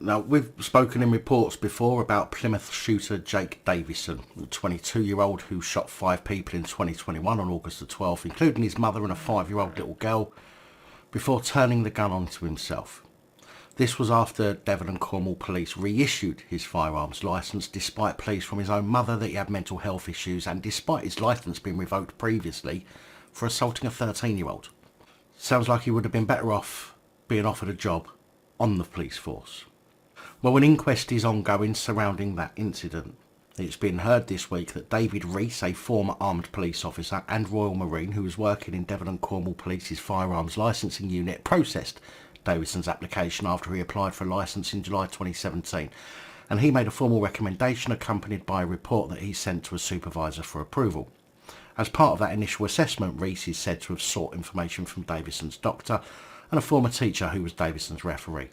Now, we've spoken in reports before about Plymouth shooter Jake Davison, a 22-year-old who shot 5 people in 2021 on August the 12th, including his mother and a 5-year-old little girl, before turning the gun onto himself. This was after Devon and Cornwall police reissued his firearms licence despite pleas from his own mother that he had mental health issues and despite his licence being revoked previously for assaulting a 13-year-old. Sounds like he would have been better off being offered a job on the police force. Well, an inquest is ongoing surrounding that incident. It's been heard this week that David Rees, a former armed police officer and Royal Marine who was working in Devon and Cornwall Police's firearms licensing unit, processed Davison's application after he applied for a licence in July 2017, and he made a formal recommendation accompanied by a report that he sent to a supervisor for approval. As part of that initial assessment, Rees is said to have sought information from Davison's doctor and a former teacher who was Davison's referee.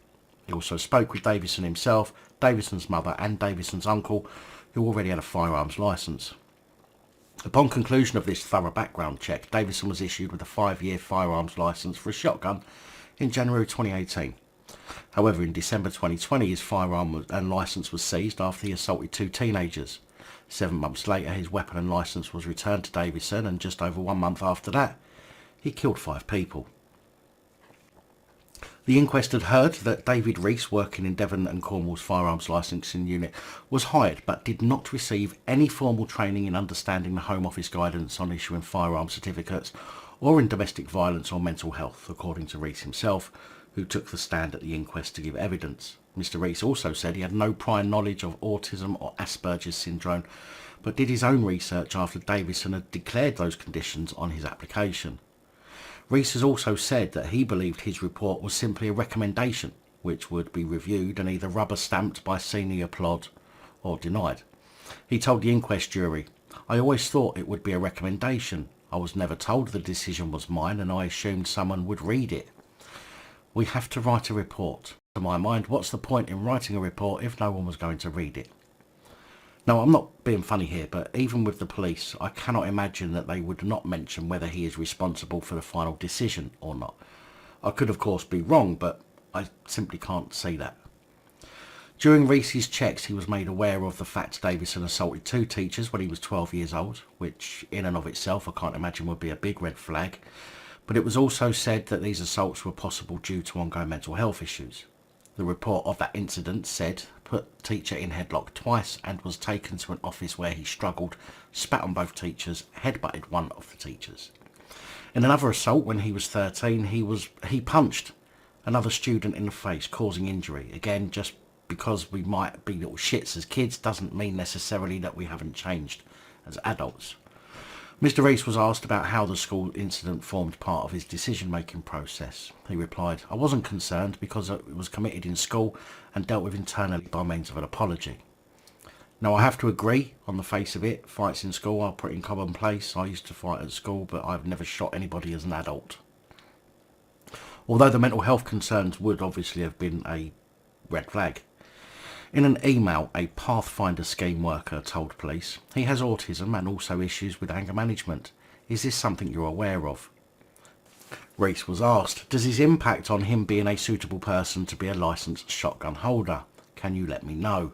He also spoke with Davison himself, Davison's mother and Davison's uncle, who already had a firearms licence. Upon conclusion of this thorough background check, Davison was issued with a 5-year firearms licence for a shotgun in January 2018. However, in December 2020, his firearm and licence was seized after he assaulted 2 teenagers. 7 months later, his weapon and licence was returned to Davison, and just over 1 month after that, he killed 5 people. The inquest had heard that David Rees, working in Devon and Cornwall's firearms licensing unit, was hired but did not receive any formal training in understanding the Home Office guidance on issuing firearm certificates or in domestic violence or mental health, according to Rees himself, who took the stand at the inquest to give evidence. Mr. Rees also said he had no prior knowledge of autism or Asperger's syndrome, but did his own research after Davison had declared those conditions on his application. Rees has also said that he believed his report was simply a recommendation, which would be reviewed and either rubber-stamped by senior plod or denied. He told the inquest jury, "I always thought it would be a recommendation. I was never told the decision was mine and I assumed someone would read it. We have to write a report. To my mind, what's the point in writing a report if no one was going to read it?" Now, I'm not being funny here, but even with the police, I cannot imagine that they would not mention whether he is responsible for the final decision or not. I could, of course, be wrong, but I simply can't see that. During Rees's checks, he was made aware of the fact Davison assaulted 2 teachers when he was 12 years old, which in and of itself I can't imagine would be a big red flag. But it was also said that these assaults were possible due to ongoing mental health issues. The report of that incident said put teacher in headlock twice and was taken to an office where he struggled, spat on both teachers, headbutted one of the teachers. In another assault when he was 13, he punched another student in the face, causing injury. Again, just because we might be little shits as kids doesn't mean necessarily that we haven't changed as adults. Mr. Rees was asked about how the school incident formed part of his decision-making process. He replied, "I wasn't concerned because it was committed in school and dealt with internally by means of an apology." Now, I have to agree, on the face of it, fights in school are pretty commonplace. I used to fight at school, but I've never shot anybody as an adult. Although the mental health concerns would obviously have been a red flag. In an email, a Pathfinder scheme worker told police, "He has autism and also issues with anger management. Is this something you're aware of?" Rees was asked, "Does this impact on him being a suitable person to be a licensed shotgun holder? Can you let me know?"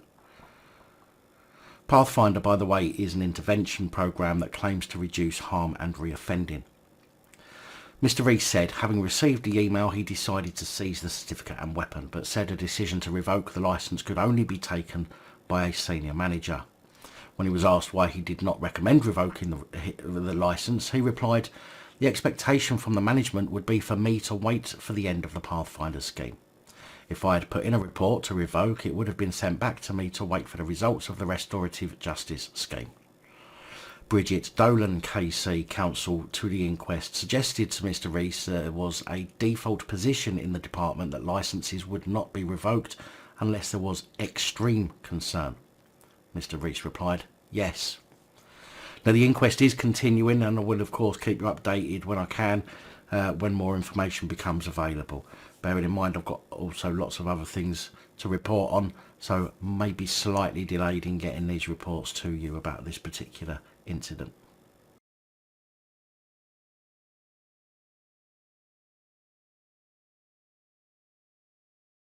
Pathfinder, by the way, is an intervention program that claims to reduce harm and reoffending. Mr. Rees said, having received the email, he decided to seize the certificate and weapon, but said a decision to revoke the licence could only be taken by a senior manager. When he was asked why he did not recommend revoking the licence, he replied, "The expectation from the management would be for me to wait for the end of the Pathfinder scheme. If I had put in a report to revoke, it would have been sent back to me to wait for the results of the restorative justice scheme." Bridget Dolan, KC, counsel to the inquest, suggested to Mr. Rees there was a default position in the department that licences would not be revoked unless there was extreme concern. Mr. Rees replied, "Yes." Now, the inquest is continuing and I will of course keep you updated when I can, when more information becomes available. Bearing in mind I've got also lots of other things to report on, so maybe slightly delayed in getting these reports to you about this particular incident.